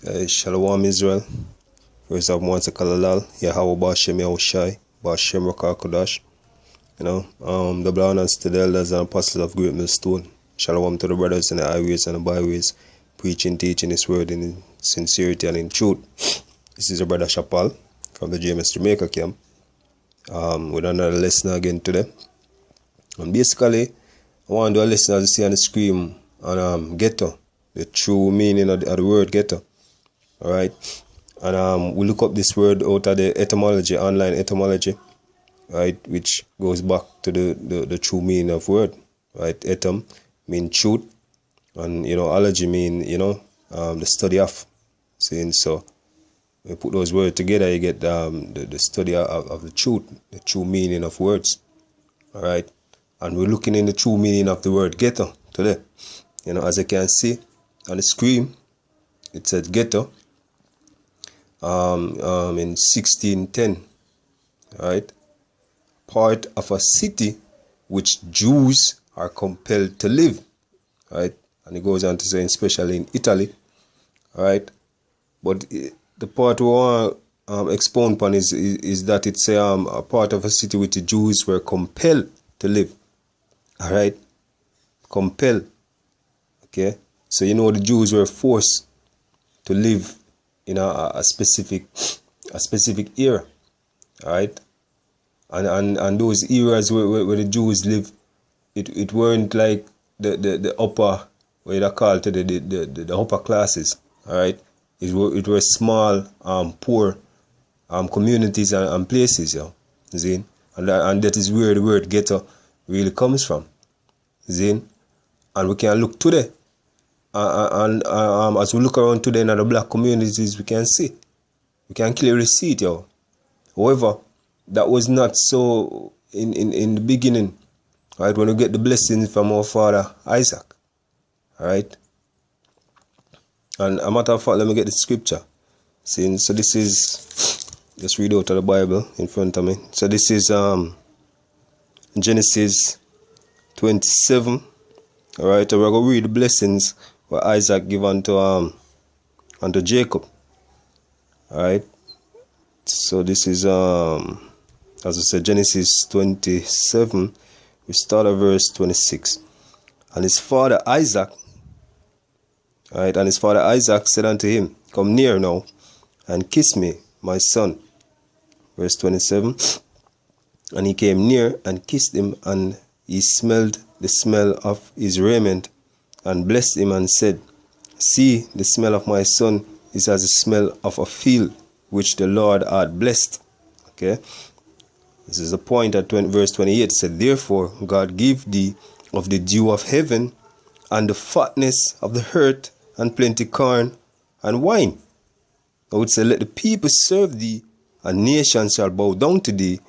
Shalom Israel. First of all, Kalalal, Yahweh Bashem Yahushai, Bashem Rakakodash. Double honors to the elders and apostles of Great Millstone. Shalom to the brothers in the highways and the byways, preaching, teaching His word in sincerity and in truth. This is your brother Shapal from the JMS Jamaica camp with another lesson again today. And basically, I want to do a lesson as you see on the screen on ghetto, the true meaning of the word ghetto. Alright, and we look up this word out of the etymology, online etymology, right, which goes back to the true meaning of word, right. Etym mean truth, and ology mean the study of. Saying so, we put those words together, you get the study of the truth, the true meaning of words. Alright, and we're looking in the true meaning of the word ghetto today. As you can see on the screen, it said ghetto. In 1610, right, part of a city which Jews are compelled to live, right, and it goes on to say especially in Italy, right, but the part we want to expound upon is that it's a part of a city which the Jews were compelled to live, all right, compelled, okay, so the Jews were forced to live in a specific era, right? And those eras where the Jews live, it weren't like the upper, what you call it, the upper classes, all right? It were small, poor communities and places, see? And that is where the word ghetto really comes from, see? And we can look today. As we look around today in the black communities, we can clearly see it, However, that was not so in the beginning, right? When we get the blessings from our father Isaac, all right? And a matter of fact, let me get the scripture. See, so this is, just read out of the Bible in front of me. So this is Genesis 27, all right? So we're going to read the blessings what Isaac give unto Jacob. Alright. So this is as I said, Genesis 27. We start at verse 26. And his father Isaac, alright, and his father Isaac said unto him, Come near now, and kiss me, my son. Verse 27. And he came near and kissed him, and he smelled the smell of his raiment, and blessed him and said, See, the smell of my son is as the smell of a field which the Lord had blessed. Okay, this is the point at verse 28. It said, Therefore God give thee of the dew of heaven, and the fatness of the earth, and plenty corn and wine. I would say, Let the people serve thee, and nations shall bow down to thee.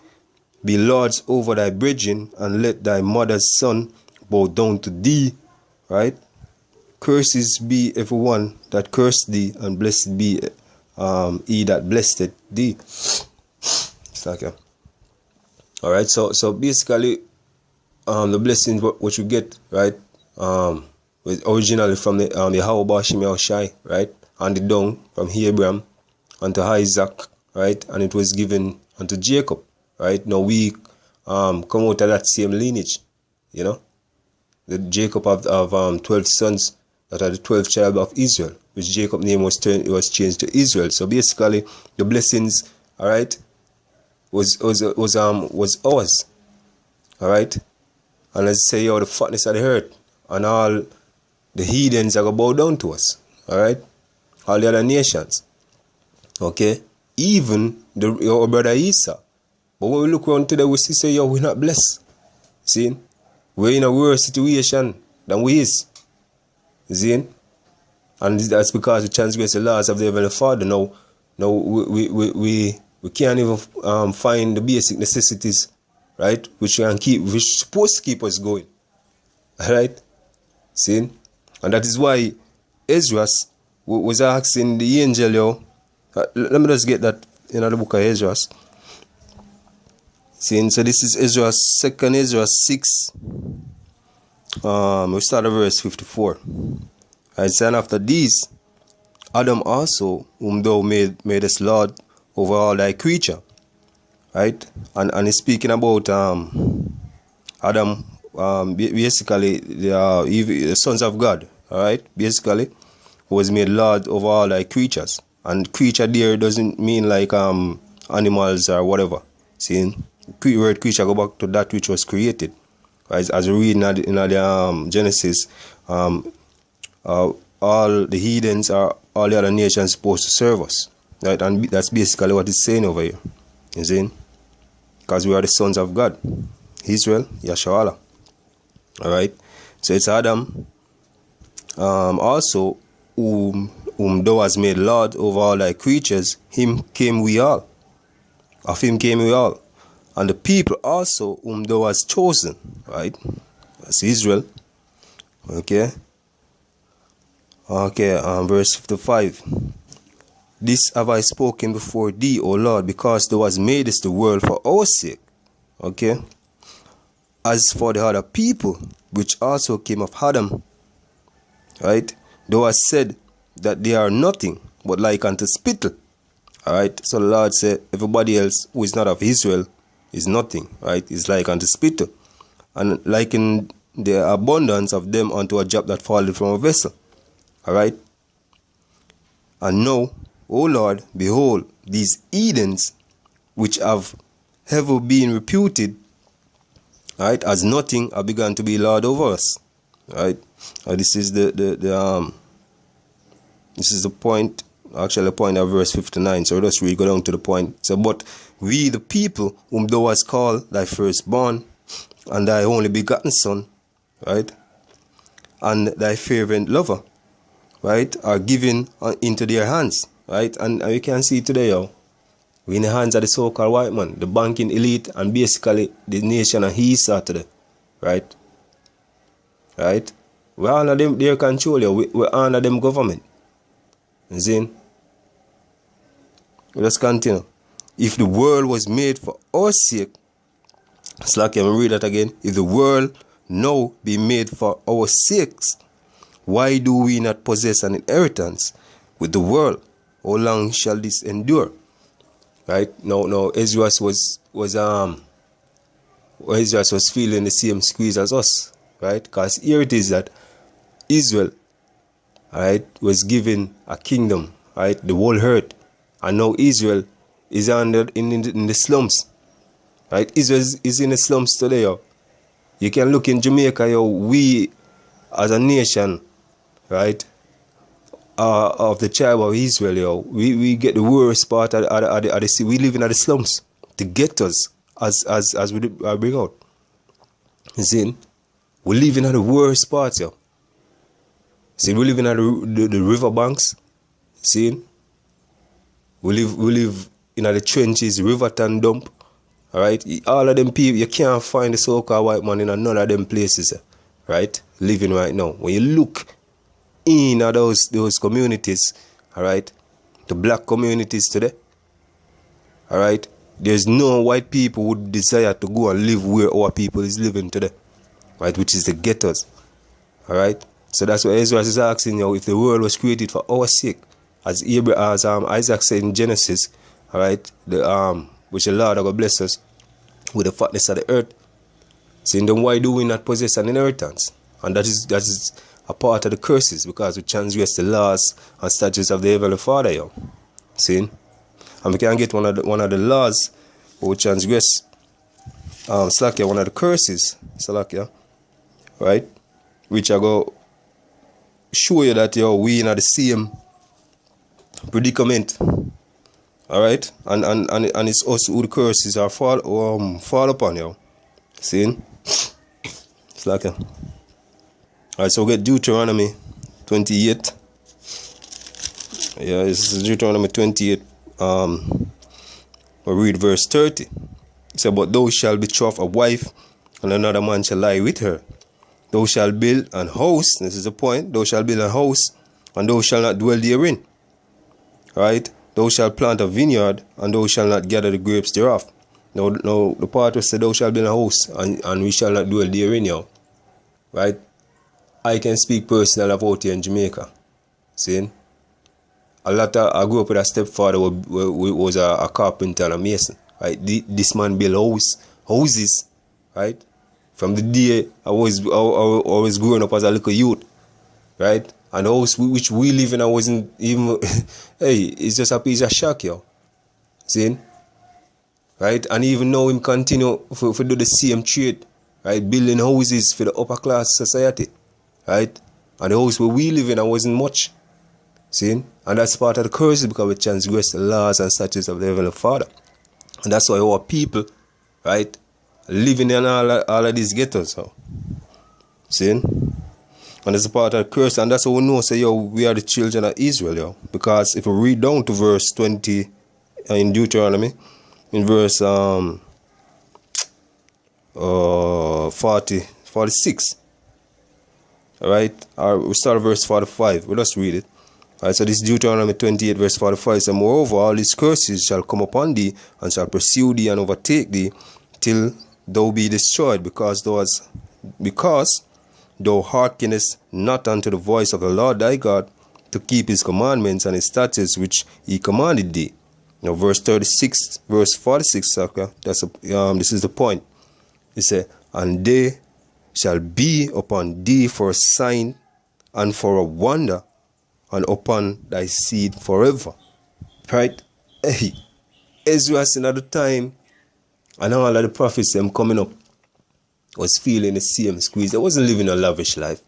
Be lords over thy brethren, and let thy mother's son bow down to thee. Right? Curses be everyone that cursed thee, and blessed be he that blessed thee. It's like all right. So basically, the blessings what you get, right, was originally from the Yahweh Bashem Yahushai, right, and the down from Abraham unto Isaac, right, and it was given unto Jacob, right. Now we come out of that same lineage, the Jacob of 12 sons that are the 12th child of Israel, which Jacob's name was changed to Israel. So basically, the blessings, all right, was ours, all right. And let's say, the fatness of the earth, and all the heathens are gonna bow down to us, all right, all the other nations, okay, even your brother Esau. But when we look around today, we see, we're not blessed. See, we're in a worse situation than we is. See? And that's because we transgress the laws of the Heavenly Father. Now we can't even find the basic necessities, right? Which supposed to keep us going. Alright? See? And that is why Ezra was asking the angel, let me just get that in the book of Ezra. See? So this is Ezra, 2nd Ezra 6. We start at verse 54. Right, and after these, Adam also, whom thou made us Lord over all thy creature. Right? And he's speaking about Adam, basically the sons of God. Alright? Basically, was made Lord over all thy creatures. And creature there doesn't mean like animals or whatever. See? The word creature go back to that which was created. Right? As we read in the Genesis, all the heathens are all the other nations supposed to serve us. Right? And that's basically what it's saying over here. You see? Because we are the sons of God. Israel, Yasha'Allah. Alright? So it's Adam also whom thou hast made Lord over all thy creatures, him came we all. Of him came we all. And the people also whom thou hast chosen. Right? That's Israel. Okay? Okay, verse 55. This have I spoken before thee, O Lord, because thou hast made us the world for our sake. Okay? As for the other people, which also came of Adam, right? Thou hast said that they are nothing, but like unto spittle. Alright? So the Lord said, everybody else who is not of Israel is nothing, right? Is like unto spittle. And liken the abundance of them unto a drop that falleth from a vessel. Alright? And now, O Lord, behold, these Edens, which have ever been reputed, right, as nothing, have begun to be Lord over us. Right? This is the point, actually the point of verse 59. So let's read, go down to the point. So, but we the people whom thou hast called thy firstborn, and thy only begotten son, right, and thy fervent lover, right, are given into their hands. Right? And you can see today, we're in the hands of the so-called white man, the banking elite, and basically the nation of Esau today. Right? Right? We honor them, their control, we honor them government. You see? Let's continue. If the world was made for our sake, it's like, let me read that again. If the world now be made for our sakes, why do we not possess an inheritance with the world? How long shall this endure? Right? Now Ezra was feeling the same squeeze as us. Right? Because here it is that Israel, right, was given a kingdom, right, the whole earth. And now Israel is in the slums. Right? Israel is in the slums today, yo. You can look in Jamaica, yo, we as a nation, right, of the tribe of Israel, yo, we get the worst part of the city. We live in the slums, the ghettos, as we bring out. You see, we live in the worst parts, yo. See, we live in the river banks. See, we live in the trenches, Riverton dump. All right, all of them people, you can't find the so-called white man in none of them places, right? Living right now. When you look in those communities, all right, the black communities today, all right, there's no white people who desire to go and live where our people is living today, right, which is the ghettos, all right. So that's what Ezra is asking, if the world was created for our sake, as Isaac said in Genesis, all right, which the Lord will bless us with the fatness of the earth. Saying, then why do we not possess an inheritance? And that is a part of the curses, because we transgress the laws and statutes of the Heavenly Father, yo. See? And we can get one of the laws we transgress, Slakia, one of the curses, Slakia, right? Which I go show you that, yo, we in the same predicament. Alright? And it's us who the curses are fall upon, yo. See? Slakia. Alright, so we get Deuteronomy 28. Yeah, this is Deuteronomy 28. We'll read verse 30. It says, but thou shalt betroth a wife, and another man shall lie with her. Thou shalt build an house. This is the point. Thou shalt build a house, and thou shalt not dwell therein. Right? Thou shalt plant a vineyard, and thou shalt not gather the grapes thereof. Now the part where said, thou shalt build a house, and we shall not dwell therein, yo. Right? I can speak personally about here in Jamaica. See? I grew up with a stepfather who was a carpenter and a mason. Right, this man built houses, right? From the day I was growing up as a little youth, right? And the house which we live in, I wasn't even. Hey, it's just a piece of shack, yo. See, right? And even now him continue for do the same trade, right? Building houses for the upper class society, right? And the house where we live in, I wasn't much. See, and that's part of the curse because we transgress the laws and statutes of the Heavenly Father. And that's why our people, right, living in all of these ghettos. So. See? And it's a part of the curse. And that's how we know, say, yo, we are the children of Israel, yo. Because if we read down to verse 20 in Deuteronomy, in verse 46, alright, we start at verse 45. We'll just read it. Alright, so this Deuteronomy 28 verse 45 says, moreover, all these curses shall come upon thee, and shall pursue thee and overtake thee, till thou be destroyed, because thou hearkenest not unto the voice of the Lord thy God, to keep his commandments and his statutes which he commanded thee. Now verse 36, verse 46, okay, this is the point. He said, and they shall be upon thee for a sign and for a wonder, and upon thy seed forever. Right? Hey, Ezra in at the time, and all of the prophets them coming up was feeling the same squeeze. They wasn't living a lavish life.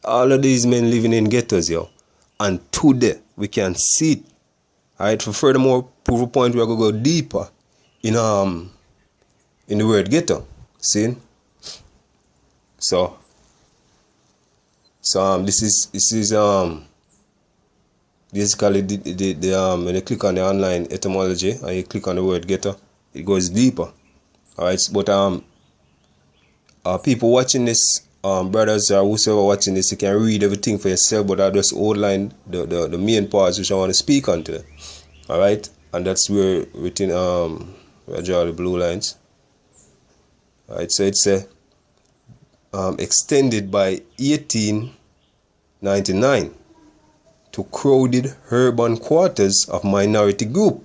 All of these men living in ghettos, yo. And today we can see it. Alright, for furthermore proof of point, we are gonna go deeper in the word ghetto. See? So this is basically when you click on the online etymology and you click on the word ghetto, it goes deeper. Alright, but people watching this, brothers or whoever watching this, you can read everything for yourself, but I just outline the main parts which I want to speak on today. Alright, and that's where within I draw the blue lines. Alright, so it's extended by 1899 to crowded urban quarters of minority group,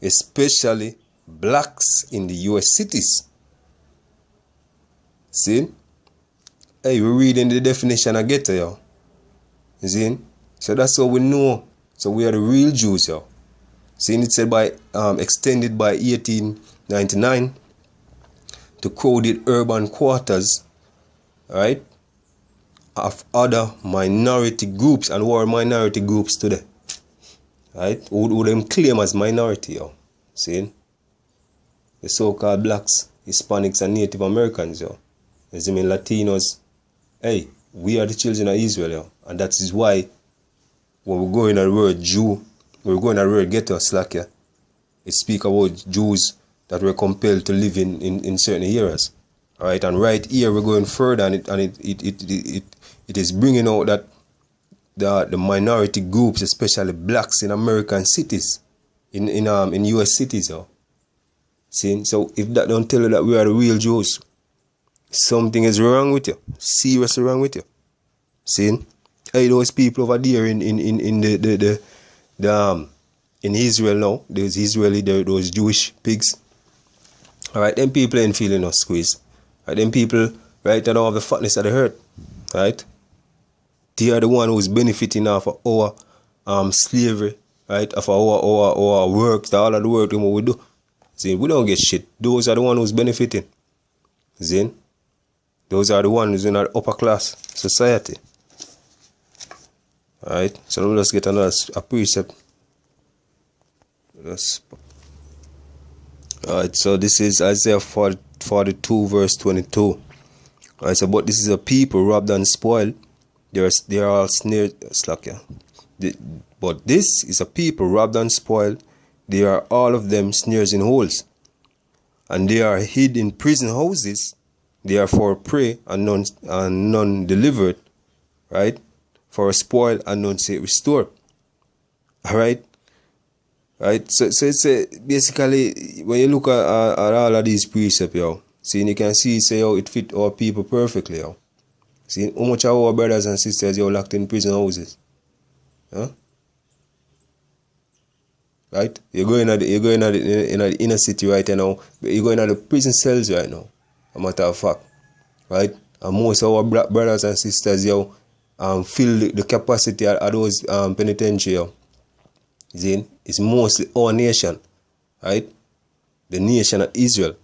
especially blacks in the US cities. See? Hey, we're reading the definition of ghetto, yo. You see? So that's how we know. So we are the real Jews, yo. See, it said by extended by 1899 to crowded urban quarters, right, of other minority groups. And what are minority groups today? Right? Who them claim as minority, yo. See? The so-called blacks, Hispanics, and Native Americans, yo. As in Latinos. Hey, we are the children of Israel, yo. And that is why when we go in the word Jew, when we go in the word ghetto, slack, yeah, it speaks about Jews that were compelled to live in certain areas. Alright, and right here we're going further, and it is bringing out that the minority groups, especially blacks in American cities, in US cities, yo. See, so if that don't tell you that we are the real Jews, something is wrong with you. Seriously wrong with you. See? Hey, those people over there in Israel now, those Israeli, those Jewish pigs. Alright, them people ain't feeling no squeeze. Right, them people, right, they don't have the fatness of the herd. Right? They are the one who's benefiting off of our slavery, right? Of our work, all of the work we do. See, we don't get shit. Those are the one who's benefiting. See? Those are the ones in our upper class society. Alright, so let's get another precept. Alright, so this is Isaiah 42 verse 22. Alright, so but this is a people robbed and spoiled. They are all snared, slack, yeah. But this is a people robbed and spoiled. They are all of them snares in holes. And they are hid in prison houses. They are for prey and none delivered, right? For a spoil and none say restore. Alright? Right? So it's basically, when you look at all of these precepts, yo, see, you can see, say, yo, it fit our people perfectly, yo. See, how much of our brothers and sisters, yo, locked in prison houses? Huh? right? You're going at the inner city right now. You're going at the prison cells right now. A matter of fact, right? And most of our black brothers and sisters, yo, fill the capacity of those penitentiary, yo. See, it's mostly our nation, right? The nation of Israel,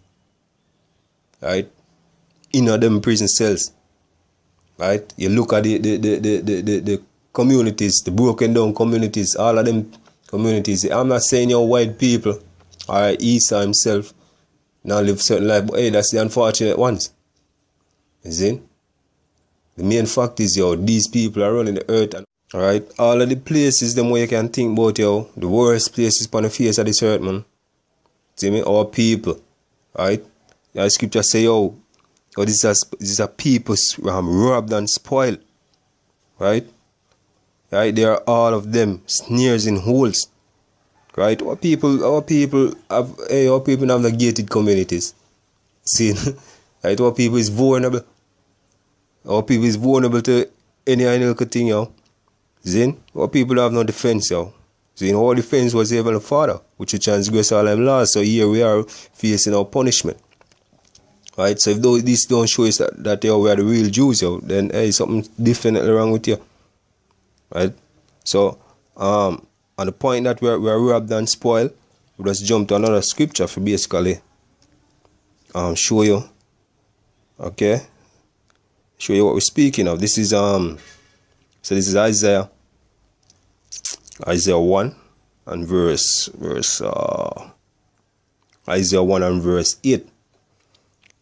right? In them prison cells, right? You look at the communities, the broken down communities, all of them communities. I'm not saying your white people or Isa himself now live certain life, but hey, that's the unfortunate ones. You see? The main fact is, yo, these people are running the earth. Alright, all of the places them where you can think about, yo, the worst places on the face of this earth, man. See me? Our people. Alright? The scripture say, yo, these are people robbed and spoiled. Right? Right? They are all of them snares in holes. Right? Our people have gated communities. See? Right? Our people is vulnerable. Our people is vulnerable to any little thing, yo. See? Our people have no defense, yo. See, our defense was even the Father, which will transgress all them laws. So here we are facing our punishment. Right? So if these don't show us that yo, we are the real Jews, yo, then hey, something definitely wrong with you. Right? So on the point that we are robbed and spoiled, we just jump to another scripture for basically show you. Okay? Show you what we're speaking of. This is so this is Isaiah 1 and verse Isaiah 1 and verse 8.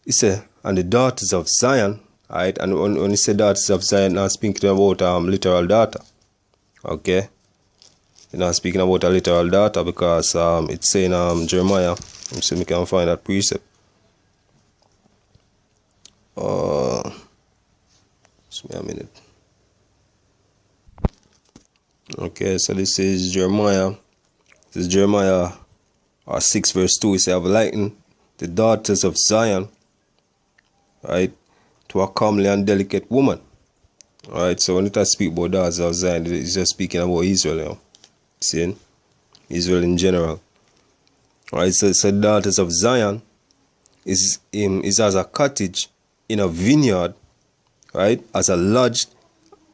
He said, and the daughters of Zion, right? And when he said daughters of Zion, not speaking about literal daughter. Okay? You're not speaking about a literal daughter because it's saying Jeremiah. Let me see if we can find that precept. Just a minute. Okay, so this is Jeremiah. This is Jeremiah 6 verse 2. It says, I've likened the daughters of Zion, right, to a comely and delicate woman. Alright, so when it speak about daughters of Zion, it's just speaking about Israel, you know. See? Israel in general. Alright, so daughters of Zion is as a cottage in a vineyard, right, as a lodge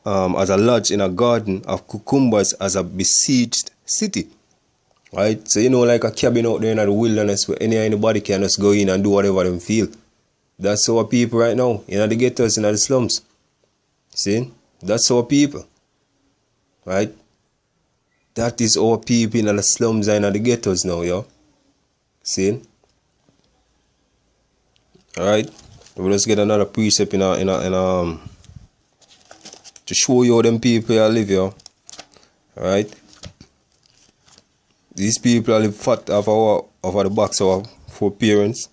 in a garden of cucumbers, as a besieged city. Right? So you know, like a cabin out there in the wilderness where anybody can just go in and do whatever them feel. That's our people right now, in the ghettos, in the slums. See? That's our people. Right? That is our people in the slums and in the ghettos now, yo. See? Alright? We'll just get another precept to show you how them people live, yo. Alright? These people live fat off the backs of our foreparents.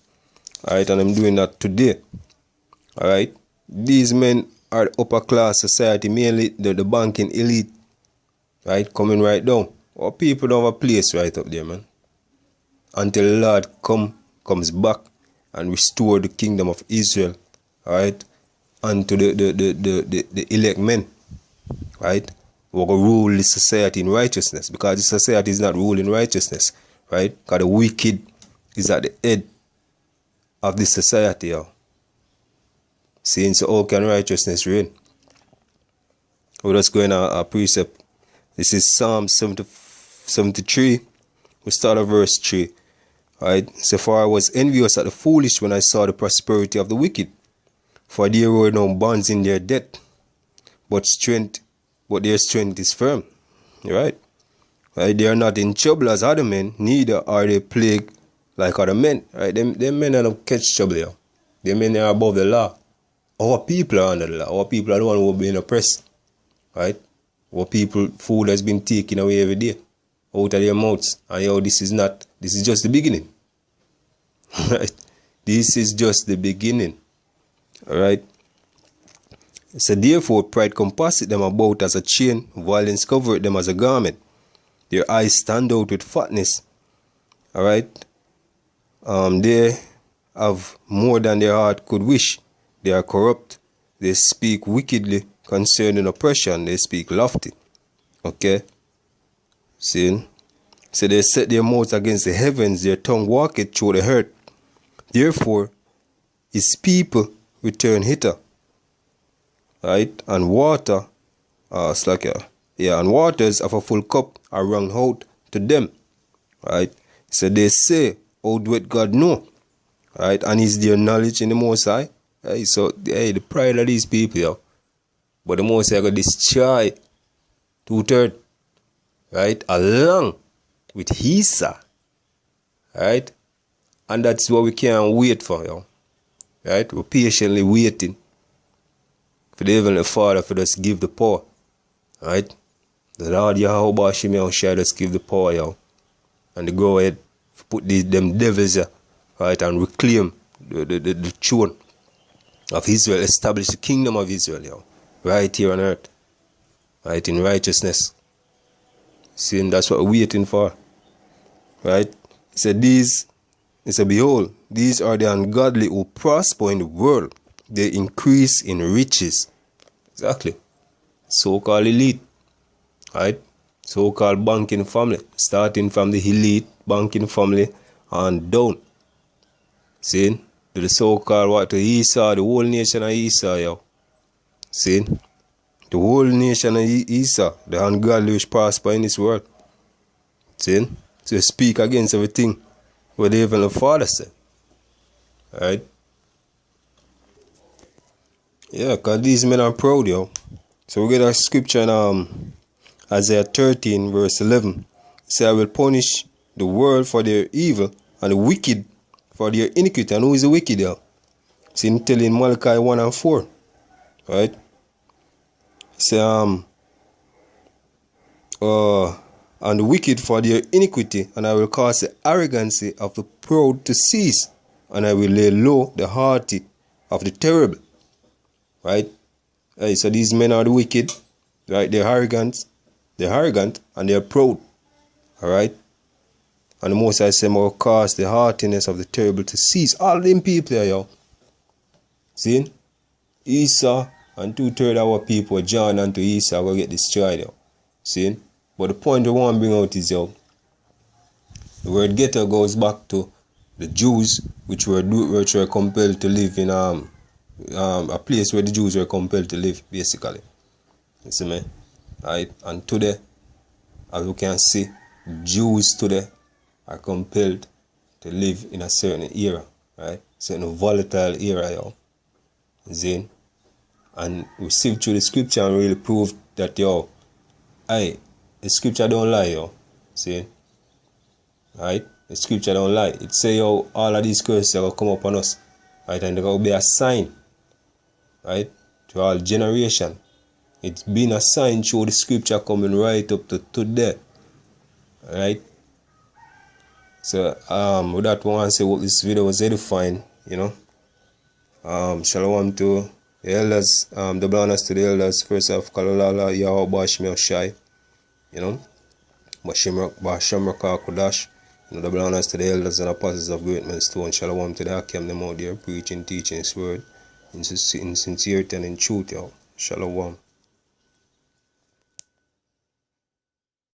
Alright, and I'm doing that today. Alright? These men are upper class society, mainly the banking elite. Right? Coming right down. Our people don't have a place right up there, man. Until the Lord comes back and restore the kingdom of Israel. Alright? Unto the elect men. Right? We're going to rule this society in righteousness. Because this society is not ruling righteousness. Right? Because the wicked is at the head of this society, yo. Seeing so how can righteousness reign? We're just going a precept. This is Psalm 73. We start at verse 3. Right? So far I was envious at the foolish when I saw the prosperity of the wicked. For there were no bonds in their debt, but their strength is firm. Right? Right? They are not in trouble as other men, neither are they plagued like other men. Right? Them men are not catch trouble, yo. Them men are above the law. Our people are under the law. Our people are the one who are being oppressed. Right? Our people, food has been taken away every day out of their mouths. And yo, this is just the beginning. Right? This is just the beginning. Alright? So therefore, pride compasseth them about as a chain, violence covereth them as a garment. Their eyes stand out with fatness. Alright? They have more than their heart could wish. They are corrupt. They speak wickedly concerning oppression. They speak lofty. Okay? See? So they set their mouth against the heavens, their tongue walketh through the earth. Therefore, his people return hither. Right? And water, and waters of a full cup are wrung out to them. Right? So they say, how doeth God know? Right? And is there knowledge in the Most High? Hey, so, the pride of these people, yo. But the Most High got destroy 2/3, right? Along with Esau, right? And that's what we can't wait for, yo. Right? We're patiently waiting for the Heavenly Father for us to give the power, right? The Lord Yahweh Hashem shall us give the power, yo. And to go ahead, put them devils, right? And reclaim the throne of Israel, establish the kingdom of Israel, yo. Right here on earth, right, in righteousness. See, and that's what we're waiting for, right? He said, behold, these are the ungodly who prosper in the world. They increase in riches. Exactly. So-called elite, right? So-called banking family, starting from the elite banking family and down. See, to the so-called to Esau, the whole nation of Esau, yo. See, the whole nation of Esau, the ungodly which prosper in this world. See, so speak against everything what the Heavenly Father said. Right? Yeah, because these men are proud, yo. So we get a scripture in Isaiah 13, verse 11. It says, I will punish the world for their evil and the wicked for their iniquity. And who is the wicked, yo? It's in telling Malachi 1 and 4. Right? Say, and the wicked for their iniquity, and I will cause the arrogancy of the proud to cease, and I will lay low the haughty of the terrible. Right? Hey, so these men are the wicked, right? They're arrogant, and they're proud. Alright? And the Most High said, I will cause the haughtiness of the terrible to cease. All them people here, yo. See? Esau and 2/3 of our people join unto Esau will get destroyed, yo. See? But the point we want to bring out is, yo, the word ghetto goes back to the Jews which were compelled to live in a place where the Jews were compelled to live, basically. You see me? Right? And today, as you can see, Jews today are compelled to live in a certain era, right? Certain volatile era, yo. See? And we see through the scripture and really prove that, yo, the scripture don't lie, yo. See? Right? The scripture don't lie. It say, yo, all of these curses are going to come upon us. Right? And they're going to be a sign. Right? To all generation. It's been a sign through the scripture coming right up to today. Right? So, with that, I want to say what this video was edifying, you know. Shalom to the elders, double honors to the elders. First of Kalolala, Yahweh Bashmi Shai, you know. Bashimrak Kodash, you know, double honors to the elders and apostles of great men stone. Shalom to the Hakim, them out there preaching, teaching his word in sincerity and in truth, yo. Shalom.